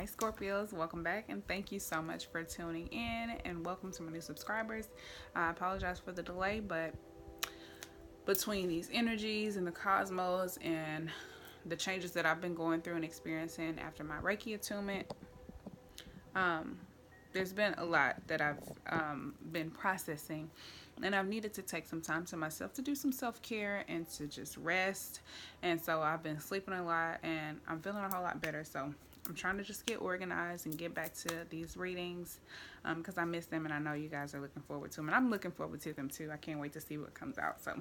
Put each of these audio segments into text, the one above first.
Hi Scorpios, welcome back and thank you so much for tuning in and welcome to my new subscribers. I apologize for the delay, but between these energies and the cosmos and the changes that I've been going through and experiencing after my Reiki attunement, there's been a lot that I've been processing, and I've needed to take some time to myself to do some self-care and to just rest. And so I've been sleeping a lot and I'm feeling a whole lot better. So I'm trying to just get organized and get back to these readings because I miss them and I know you guys are looking forward to them, and I'm looking forward to them too. I can't wait to see what comes out. So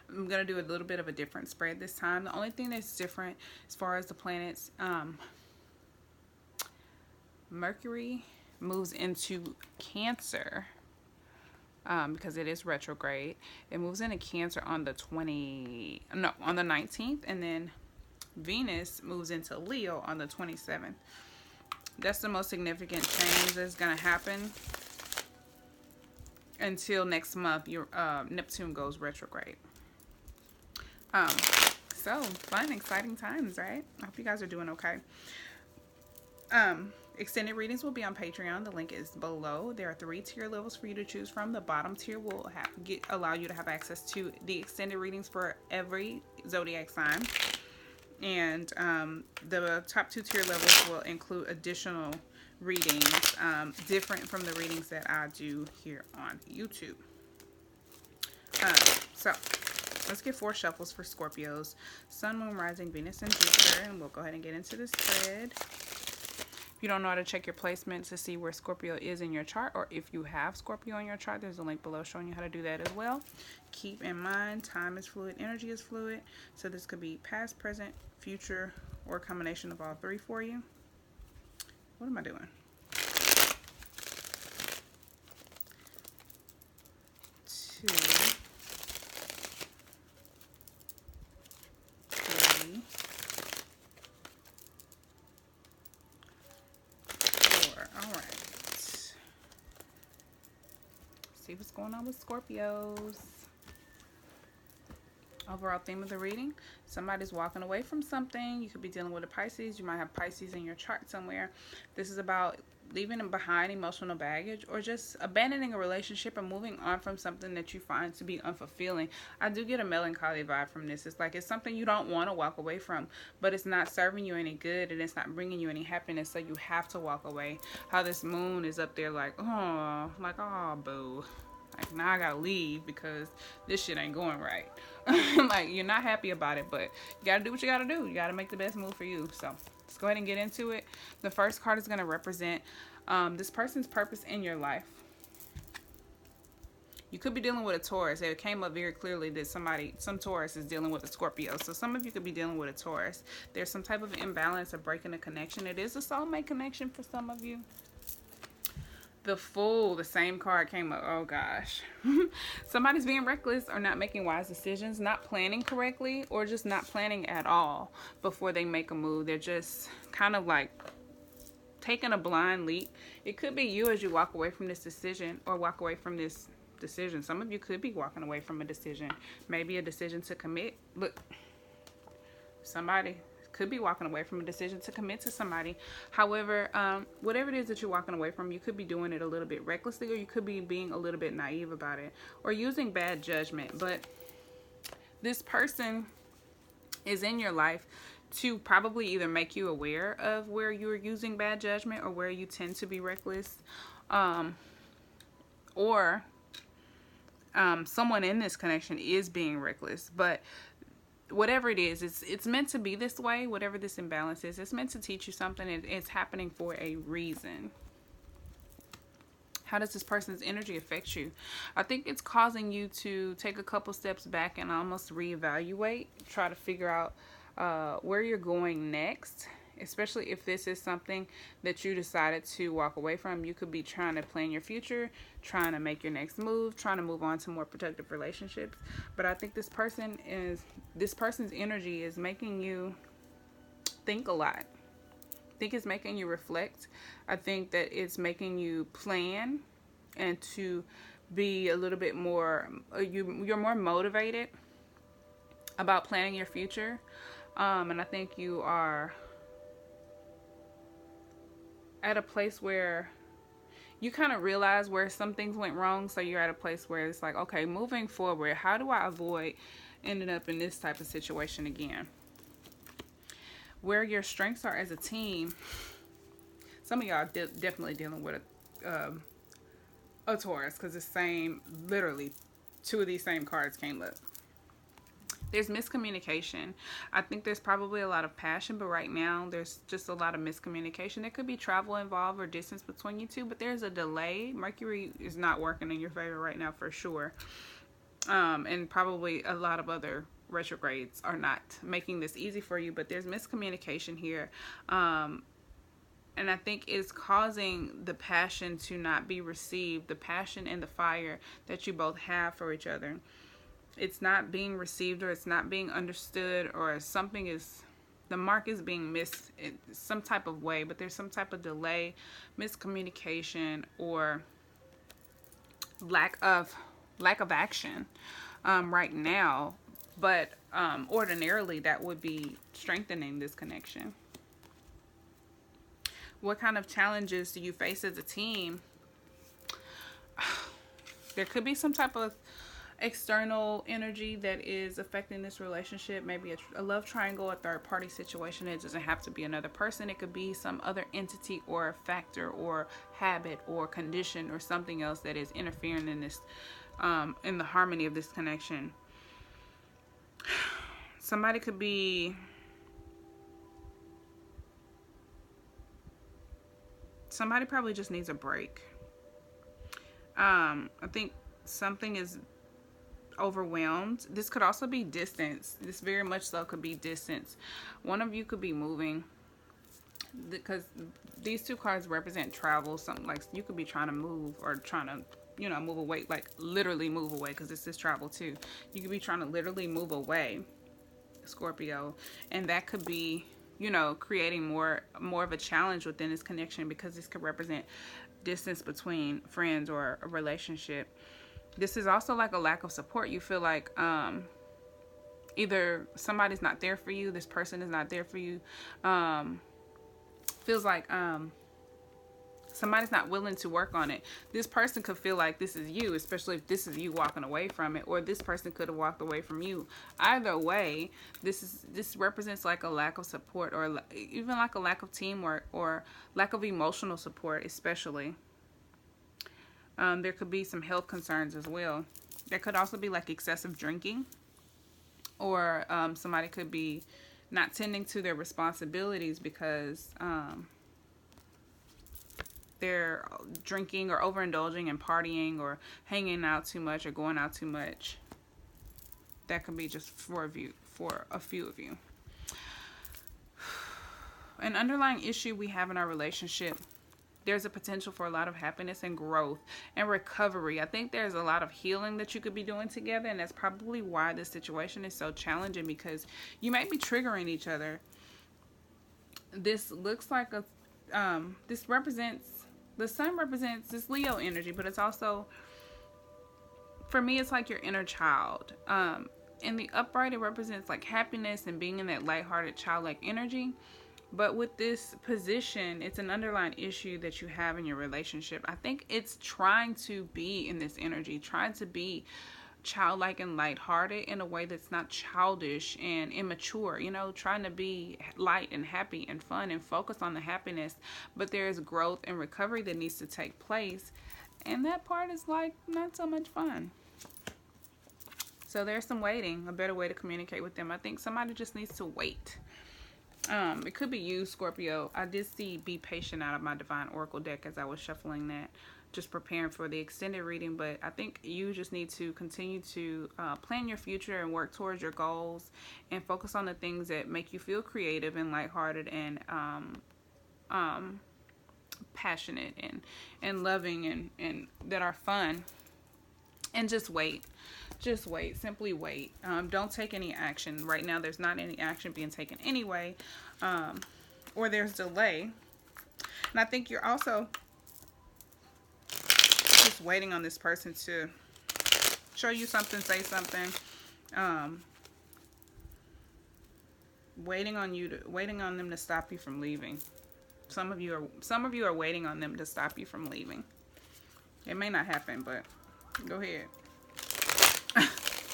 I'm going to do a little bit of a different spread this time. The only thing that's different as far as the planets, Mercury moves into Cancer because it is retrograde. It moves into Cancer on the 19th, and then Venus moves into Leo on the 27th. That's the most significant change that's going to happen until next month. Your Neptune goes retrograde. So fun, exciting times, right? I hope you guys are doing okay. Extended readings will be on Patreon. The link is below. There are 3 tier levels for you to choose from. The bottom tier will allow you to have access to the extended readings for every zodiac sign. And the top 2 tier levels will include additional readings, different from the readings that I do here on YouTube. So let's get 4 shuffles for Scorpios. Sun, Moon, Rising, Venus, and Jupiter. And we'll go ahead and get into the spread. If you don't know how to check your placement to see where Scorpio is in your chart, or if you have Scorpio in your chart, there's a link below showing you how to do that as well. Keep in mind, time is fluid, energy is fluid. So this could be past, present, future, or a combination of all 3 for you. What am I doing? 2, 3, 4. All right. See what's going on with Scorpios. Overall theme of the reading: somebody's walking away from something. You could be dealing with a Pisces. You might have Pisces in your chart somewhere. This is about leaving behind emotional baggage, or just abandoning a relationship and moving on from something that you find to be unfulfilling. I do get a melancholy vibe from this. It's like it's something you don't want to walk away from, but it's not serving you any good and it's not bringing you any happiness, so you have to walk away. How this moon is up there like, oh, boo. Like, now I gotta leave because this shit ain't going right. Like, you're not happy about it, but you gotta do what you gotta do. You gotta make the best move for you. So let's go ahead and get into it. The first card is gonna represent this person's purpose in your life. You could be dealing with a Taurus. It came up very clearly that some Taurus is dealing with a Scorpio. So some of you could be dealing with a Taurus. There's some type of imbalance or breaking a connection. It is a soulmate connection for some of you. The Fool, the same card came up. Oh gosh. Somebody's being reckless or not making wise decisions, not planning correctly, or just not planning at all before they make a move. They're just kind of like taking a blind leap. It could be you as you walk away from this decision or walk away from this decision. Some of you could be walking away from a decision. Maybe a decision to commit. Look, somebody could be walking away from a decision to commit to somebody. However, whatever it is that you're walking away from, you could be doing it a little bit recklessly, or you could be being a little bit naive about it, or using bad judgment. But this person is in your life to probably either make you aware of where you're using bad judgment or where you tend to be reckless, or someone in this connection is being reckless. But whatever it is, it's meant to be this way. Whatever this imbalance is, it's meant to teach you something. It's happening for a reason. How does this person's energy affect you? I think it's causing you to take a couple steps back and almost reevaluate, try to figure out where you're going next. Especially if this is something that you decided to walk away from. You could be trying to plan your future, trying to make your next move, trying to move on to more productive relationships. But I think this person's energy is making you think a lot. I think it's making you reflect. I think that it's making you plan and to be a little bit more, you're more motivated about planning your future. And I think you are at a place where you kind of realize where some things went wrong. So you're at a place where it's like, okay, moving forward, how do I avoid ending up in this type of situation again? Where your strengths are as a team, some of y'all definitely dealing with a Taurus, because the same, literally, two of these same cards came up. There's miscommunication. I think there's probably a lot of passion, but right now there's just a lot of miscommunication. There could be travel involved or distance between you two, but there's a delay. Mercury is not working in your favor right now for sure. And probably a lot of other retrogrades are not making this easy for you, but there's miscommunication here. And I think it's causing the passion to not be received, the passion and the fire that you both have for each other. It's not being received, or it's not being understood, or something is, the mark is being missed in some type of way, but there's some type of delay, miscommunication, or lack of action right now. But ordinarily that would be strengthening this connection. What kind of challenges do you face as a team? There could be some type of external energy that is affecting this relationship. Maybe a love triangle, a third party situation. It doesn't have to be another person. It could be some other entity or factor or habit or condition or something else that is interfering in this, in the harmony of this connection. Somebody could be, somebody probably just needs a break. I think something is overwhelmed. This could also be distance. This very much so could be distance. One of you could be moving, because these two cards represent travel. Something like you could be trying to move, or trying to, you know, move away, like literally move away, because this is travel too. You could be trying to literally move away, Scorpio, and that could be, you know, creating more of a challenge within this connection, because this could represent distance between friends or a relationship. This is also like a lack of support. You feel like either somebody's not there for you, this person is not there for you. Feels like somebody's not willing to work on it. This person could feel like this is you, especially if this is you walking away from it, or this person could have walked away from you. Either way, this represents like a lack of support, or even like a lack of teamwork, or lack of emotional support, especially. There could be some health concerns as well. There could also be like excessive drinking, or somebody could be not tending to their responsibilities because they're drinking or overindulging and partying or hanging out too much or going out too much. That could be just for a few of you. An underlying issue we have in our relationship, there's a potential for a lot of happiness and growth and recovery. I think there's a lot of healing that you could be doing together, and that's probably why this situation is so challenging, because you might be triggering each other. This looks like this represents, the sun represents this Leo energy, but it's also, for me, it's like your inner child. In the upright, it represents like happiness and being in that lighthearted childlike energy. But with this position, it's an underlying issue that you have in your relationship. I think it's trying to be in this energy, trying to be childlike and lighthearted in a way that's not childish and immature, you know, trying to be light and happy and fun and focus on the happiness. But there's growth and recovery that needs to take place, and that part is like not so much fun. So there's some waiting, a better way to communicate with them. I think somebody just needs to wait. It could be you, Scorpio. I did see be patient out of my Divine Oracle deck as I was shuffling that, just preparing for the extended reading. But I think you just need to continue to plan your future and work towards your goals, and focus on the things that make you feel creative and lighthearted and passionate and loving and that are fun. And just wait. Just wait. Simply wait. Don't take any action. Right now, there's not any action being taken anyway. Or there's delay. And I think you're also just waiting on this person to show you something, say something. Waiting on them to stop you from leaving. Some of you are waiting on them to stop you from leaving. It may not happen, but go ahead.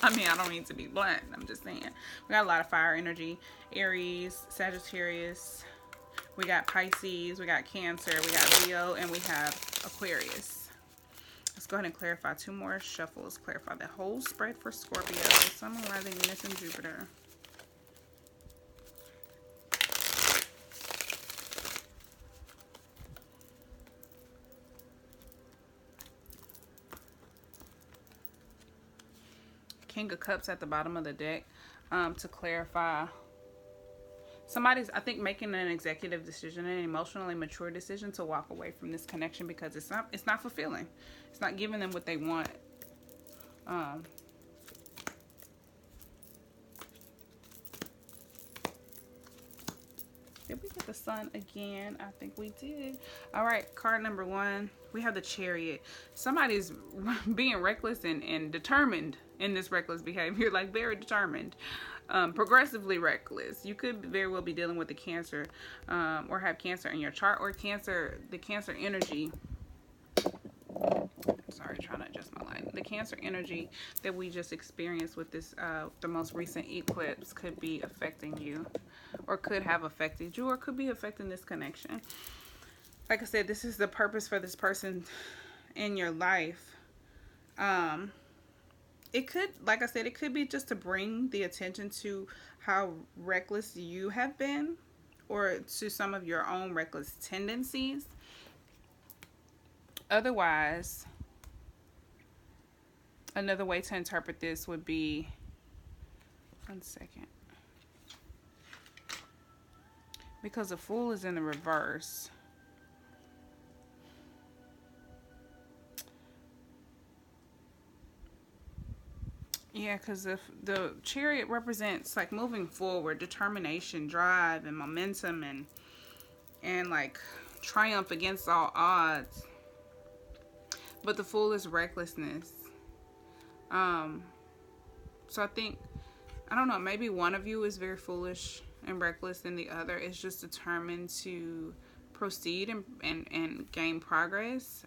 I mean, I don't mean to be blunt. I'm just saying. We got a lot of fire energy. Aries, Sagittarius. We got Pisces. We got Cancer. We got Leo. And we have Aquarius. Let's go ahead and clarify 2 more shuffles. Clarify the whole spread for Scorpio. Sun, Moon, Rising, Venus, and Jupiter. King of Cups at the bottom of the deck. To clarify, somebody's, I think, making an executive decision, an emotionally mature decision to walk away from this connection because it's not fulfilling. It's not giving them what they want. Did we get the Sun again? I think we did. All right, card number 1. We have the Chariot. Somebody's being reckless and determined in this reckless behavior, like very determined. Progressively reckless. You could very well be dealing with the Cancer or have Cancer in your chart, or the Cancer energy. Sorry, trying to adjust my light. The Cancer energy that we just experienced with this, the most recent eclipse, could be affecting you, or could have affected you, or could be affecting this connection. Like I said, this is the purpose for this person in your life. It could, like I said, it could be just to bring the attention to how reckless you have been, or to some of your own reckless tendencies. Otherwise, another way to interpret this would be, one second, because the Fool is in the reverse. Yeah, because if the Chariot represents like moving forward, determination, drive, and momentum, and like triumph against all odds. But the Fool is recklessness. So I think, I don't know, maybe one of you is very foolish and reckless, and the other is just determined to proceed and gain progress.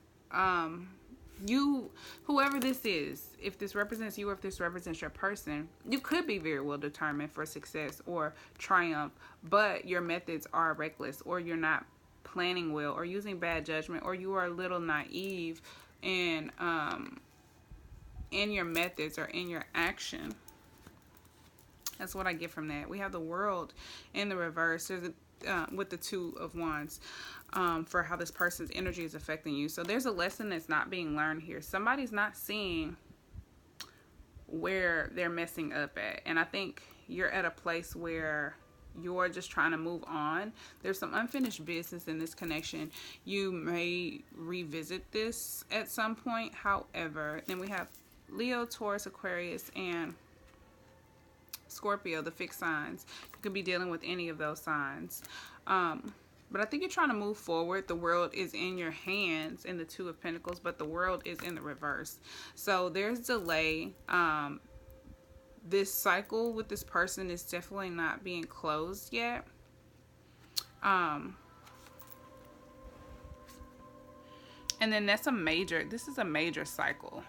Whoever this is, if this represents you or if this represents your person, you could be very well determined for success or triumph, but your methods are reckless, or you're not planning well, or using bad judgment, or you are a little naive in your methods or in your action. That's what I get from that. We have the World in the reverse. There's with the 2 of Wands, for how this person's energy is affecting you. So there's a lesson that's not being learned here. Somebody's not seeing where they're messing up at. And I think you're at a place where you're just trying to move on. There's some unfinished business in this connection. You may revisit this at some point. However, then we have Leo, Taurus, Aquarius, and Scorpio, the fixed signs. You could be dealing with any of those signs. But I think you're trying to move forward. The World is in your hands in the 2 of Pentacles, but the World is in the reverse. So there's delay. This cycle with this person is definitely not being closed yet. And then this is a major cycle.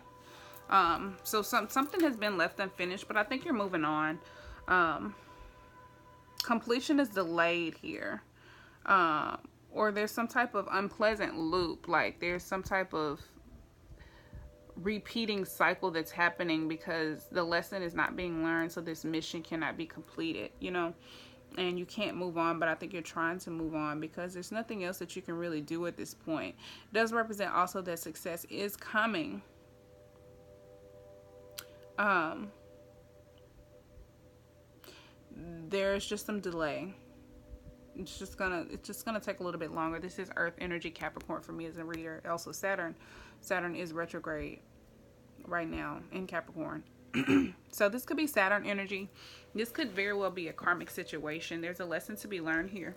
So something has been left unfinished, but I think you're moving on. Completion is delayed here. Or there's some type of unpleasant loop, like there's some type of repeating cycle that's happening because the lesson is not being learned, so this mission cannot be completed, you know, and you can't move on. But I think you're trying to move on because there's nothing else that you can really do at this point. It does represent also that success is coming. There's just some delay. It's just gonna take a little bit longer. This is Earth energy, Capricorn, for me as a reader. Also Saturn is retrograde right now in Capricorn. So this could be Saturn energy. This could very well be a karmic situation. There's a lesson to be learned here.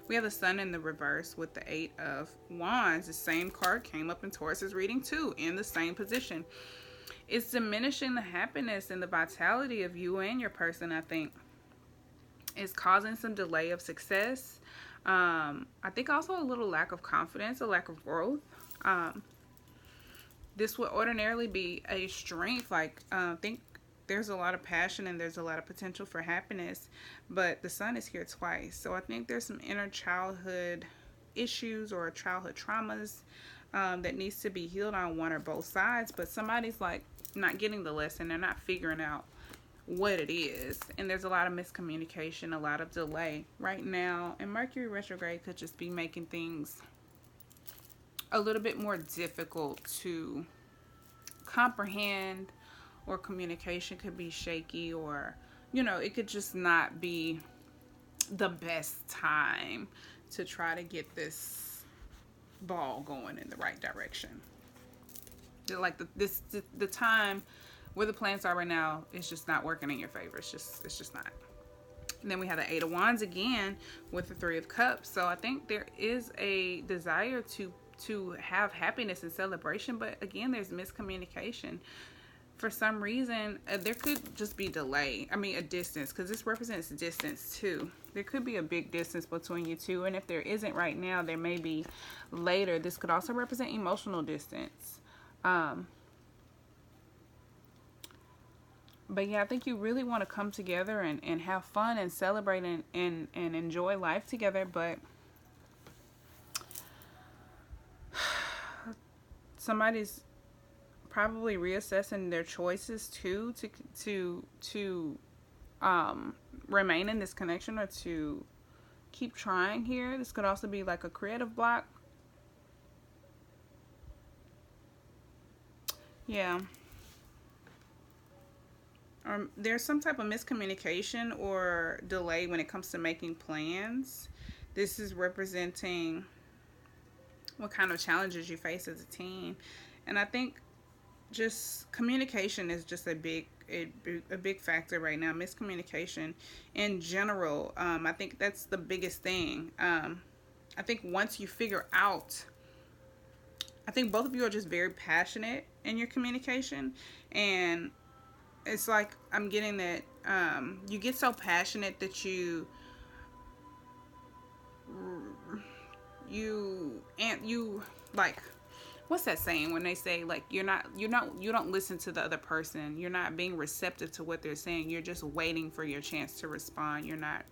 We have the Sun in the reverse with the 8 of Wands. The same card came up in Taurus's reading too, in the same position. It's diminishing the happiness and the vitality of you and your person, I think. It's causing some delay of success. I think also a little lack of confidence, a lack of growth. This would ordinarily be a strength. Like, I think there's a lot of passion and there's a lot of potential for happiness, but the sun is here twice. So I think there's some inner childhood issues or childhood traumas that needs to be healed on one or both sides, but somebody's like not getting the lesson. They're not figuring out what it is, and there's a lot of miscommunication, a lot of delay right now, and Mercury retrograde could just be making things a little bit more difficult to comprehend, or communication could be shaky, or it could just not be the best time to try to get this ball going in the right direction. Like the time where the planets are right now is just not working in your favor. It's just not. And then we have the Eight of Wands again with the Three of Cups. So I think there is a desire to have happiness and celebration, but again, there's miscommunication. For some reason, there could just be delay. I mean, a distance, because this represents distance too. There could be a big distance between you two, and if there isn't right now, there may be later. This could also represent emotional distance. But yeah, I think you really want to come together and have fun and celebrate and enjoy life together. But somebody's probably reassessing their choices too to remain in this connection or to keep trying here. This could also be like a creative block. Yeah. There's some type of miscommunication or delay when it comes to making plans. This is representing what kind of challenges you face as a team. And I think just communication is just a big factor right now. Miscommunication in general. I think that's the biggest thing. I think once you figure out, I think both of you are just very passionate in your communication, and it's like I'm getting that you get so passionate that you like, what's that saying when they say like you don't listen to the other person, you're not being receptive to what they're saying, you're just waiting for your chance to respond. You're not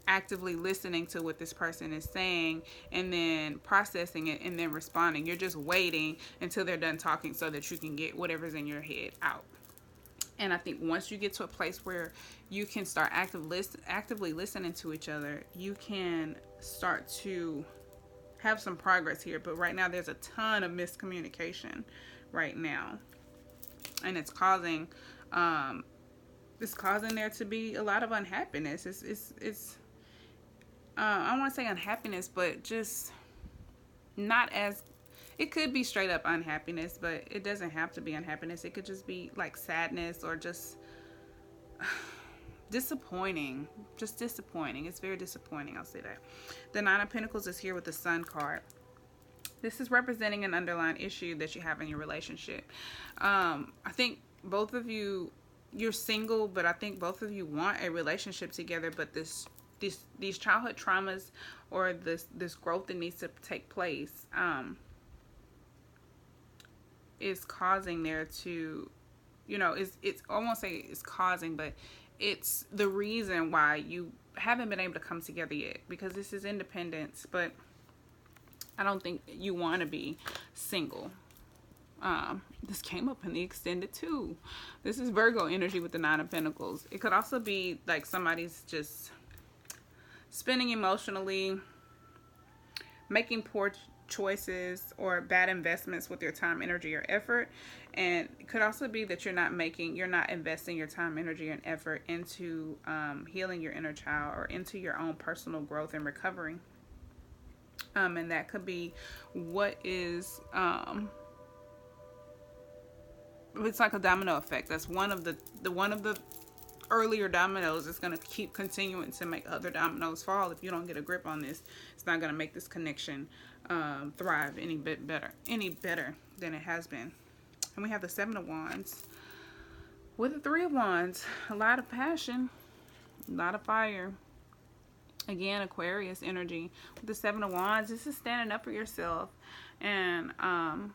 actively listening to what this person is saying and then processing it and then responding. You're just waiting until they're done talking so that you can get whatever's in your head out. And I think once you get to a place where you can start actively listening to each other, you can start to have some progress here. But right now there's a ton of miscommunication right now, and it's causing there to be a lot of unhappiness. It's I don't want to say unhappiness, but just not as, it could be straight up unhappiness, but it doesn't have to be unhappiness. It could just be like sadness or just disappointing. Just disappointing. It's very disappointing, I'll say that. The Nine of Pentacles is here with the Sun card. This is representing an underlying issue that you have in your relationship. I think both of you, you're single, but I think both of you want a relationship together, but these childhood traumas or this growth that needs to take place is causing there to, it's I won't say it's causing, but it's the reason why you haven't been able to come together yet, because this is independence, but I don't think you want to be single. This came up in the extended too. This is Virgo energy with the Nine of Pentacles. It could also be like somebody's just spending emotionally, making poor choices or bad investments with your time, energy, or effort. And it could also be that you're not investing your time, energy, and effort into healing your inner child or into your own personal growth and recovery. And that could be what is it's like a domino effect. That's one of the earlier dominoes. It's going to keep continuing to make other dominoes fall. If you don't get a grip on this, it's not going to make this connection thrive any better than it has been. And we have the Seven of Wands with the Three of Wands. A lot of passion, A lot of fire. Again, Aquarius energy. With the Seven of Wands, this is standing up for yourself. And I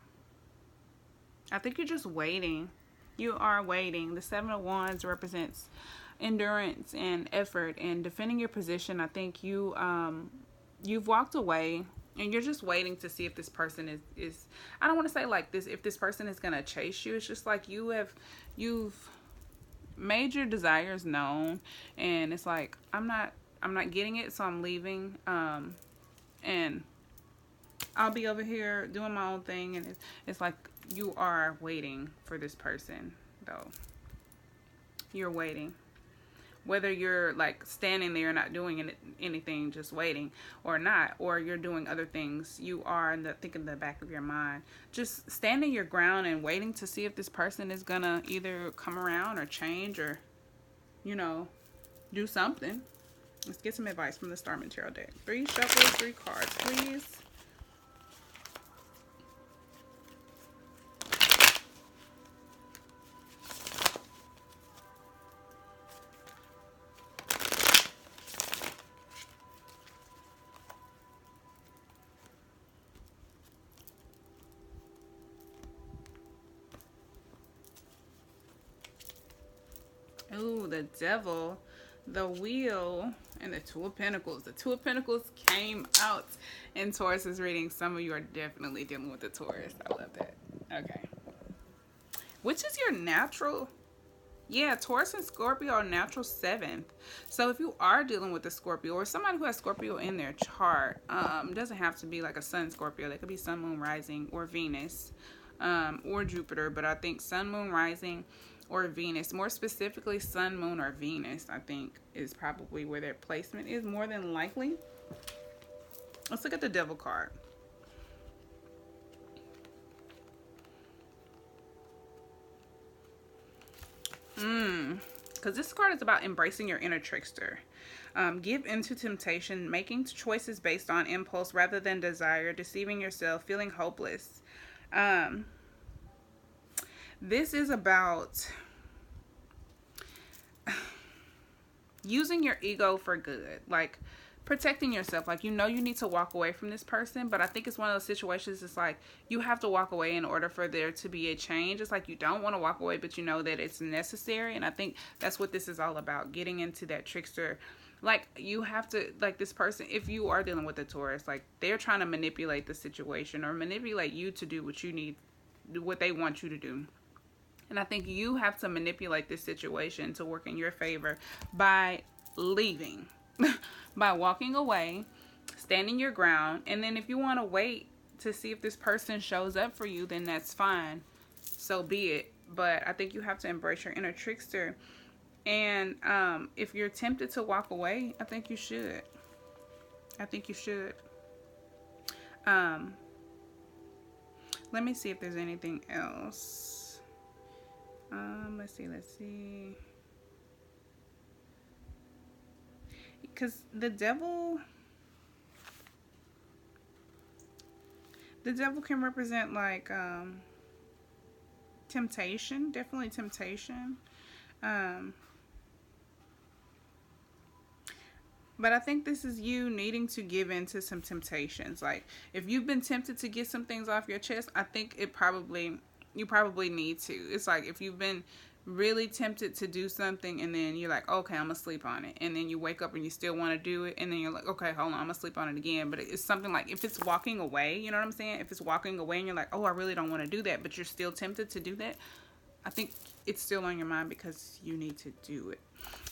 think you're just waiting. You are waiting. The Seven of Wands represents endurance and effort and defending your position. I think you've walked away and you're just waiting to see if this person is I don't want to say like this, if this person is going to chase you. It's just like you've made your desires known, and it's like I'm not getting it, so I'm leaving, and I'll be over here doing my own thing. And it's like you are waiting for this person, though. You're waiting. Whether you're like standing there not doing anything, just waiting, or not, or you're doing other things, you are thinking in the back of your mind, just standing your ground and waiting to see if this person is gonna either come around or change or, you know, do something. Let's get some advice from the Starman Tarot deck. 3 shuffles, 3 cards, please. Ooh, the Devil, the Wheel, and the Two of Pentacles. The Two of Pentacles came out in Taurus's reading. Some of you are definitely dealing with the Taurus. I love that. Okay. Which is your natural? Yeah, Taurus and Scorpio are natural 7th. So if you are dealing with a Scorpio or somebody who has Scorpio in their chart, doesn't have to be like a Sun Scorpio. They could be Sun, Moon, Rising, or Venus, or Jupiter. But I think Sun, Moon, Rising, or Venus, more specifically Sun, Moon, or Venus, I think is probably where their placement is more than likely. Let's look at the Devil card. Because this card is about embracing your inner trickster. Give into temptation, making choices based on impulse rather than desire, deceiving yourself, feeling hopeless. This is about using your ego for good, like protecting yourself. Like, you know, you need to walk away from this person, but I think it's one of those situations, it's like you have to walk away in order for there to be a change. It's like you don't want to walk away, but you know that it's necessary. And I think that's what this is all about, getting into that trickster. Like, you have to, like, this person, if you are dealing with a Taurus, like, they're trying to manipulate the situation or manipulate you to do what you need, what they want you to do. And I think you have to manipulate this situation to work in your favor by leaving, by walking away, standing your ground. And then if you want to wait to see if this person shows up for you, then that's fine. So be it. But I think you have to embrace your inner trickster. And if you're tempted to walk away, I think you should. I think you should. Let me see if there's anything else. Let's see. Because the devil can represent like temptation, definitely temptation. But I think this is you needing to give in to some temptations. Like, if you've been tempted to get some things off your chest, I think you probably need to. It's like if you've been really tempted to do something and then you're like, okay, I'm gonna sleep on it, and then you wake up and you still want to do it, and then you're like, okay, hold on, I'm gonna sleep on it again. But it's something like, if it's walking away, you know what I'm saying? If it's walking away and you're like, oh, I really don't want to do that, but you're still tempted to do that, I think it's still on your mind because you need to do it.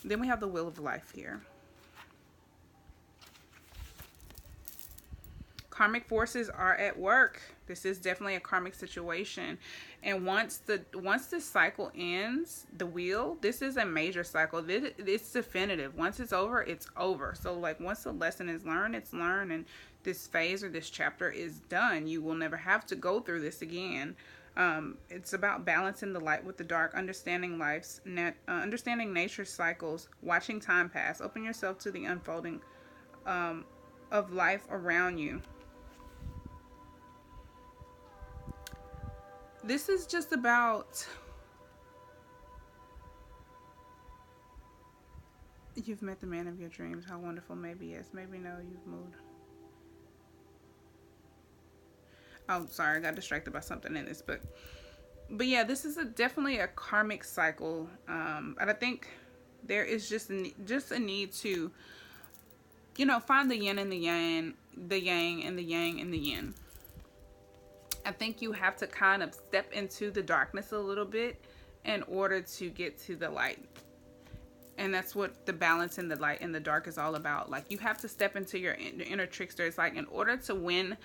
Then we have the Wheel of Life here. Karmic forces are at work. This is definitely a karmic situation. And once this cycle ends, the wheel, this is a major cycle. It's definitive. Once it's over, it's over. So like, once the lesson is learned, it's learned, and this phase or this chapter is done. You will never have to go through this again. It's about balancing the light with the dark, understanding understanding nature's cycles, watching time pass, open yourself to the unfolding of life around you. This is just about You've met the man of your dreams. How wonderful. Maybe yes, maybe no. You've moved. Oh, sorry, I got distracted by something in this, but yeah, this is definitely a karmic cycle, and I think there is just a need to, you know, find the yin and the yang, the yang and the yang and the yin. I think you have to kind of step into the darkness a little bit in order to get to the light. And that's what the balance in the light and the dark is all about. Like, you have to step into your inner trickster. It's like, in order to win,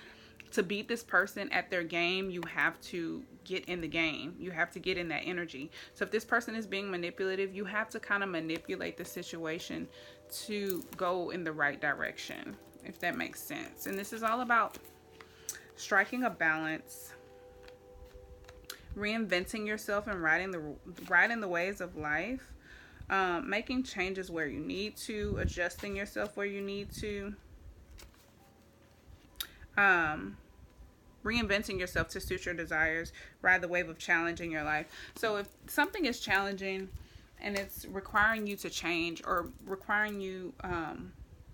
to beat this person at their game, you have to get in the game. You have to get in that energy. So if this person is being manipulative, you have to kind of manipulate the situation to go in the right direction, if that makes sense. And this is all about striking a balance, reinventing yourself and riding the waves of life. Making changes where you need to, adjusting yourself where you need to, reinventing yourself to suit your desires, ride the wave of challenge in your life. So if something is challenging and it's requiring you to change, or requiring you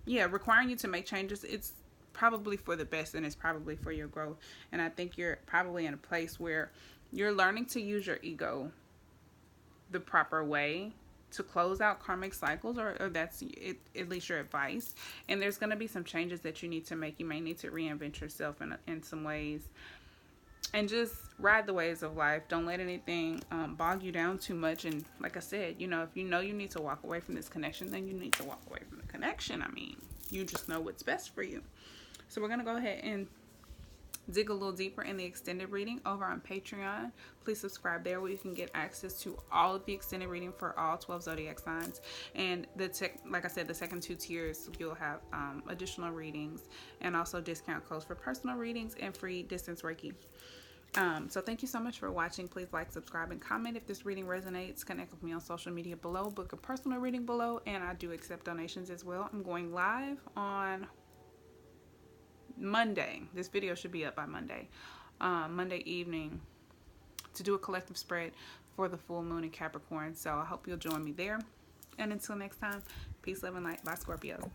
to make changes, it's probably for the best, and it's probably for your growth. And I think you're probably in a place where you're learning to use your ego the proper way to close out karmic cycles, or that's it, at least your advice. And there's going to be some changes that you need to make. You may need to reinvent yourself in some ways, and just ride the waves of life. Don't let anything bog you down too much. And like I said, you know, if you know you need to walk away from this connection, then you need to walk away from the connection. I mean, you just know what's best for you. So we're going to go ahead and dig a little deeper in the extended reading over on Patreon. Please subscribe there, where you can get access to all of the extended reading for all 12 zodiac signs. And like I said, the second 2 tiers, you'll have additional readings and also discount codes for personal readings and free distance Reiki. So thank you so much for watching. Please like, subscribe, and comment if this reading resonates. Connect with me on social media below. Book a personal reading below, and I do accept donations as well. I'm going live on Monday. This video should be up by Monday evening, to do a collective spread for the full moon in Capricorn. So I hope you'll join me there. And until next time, peace, love, and light. Bye, Scorpio.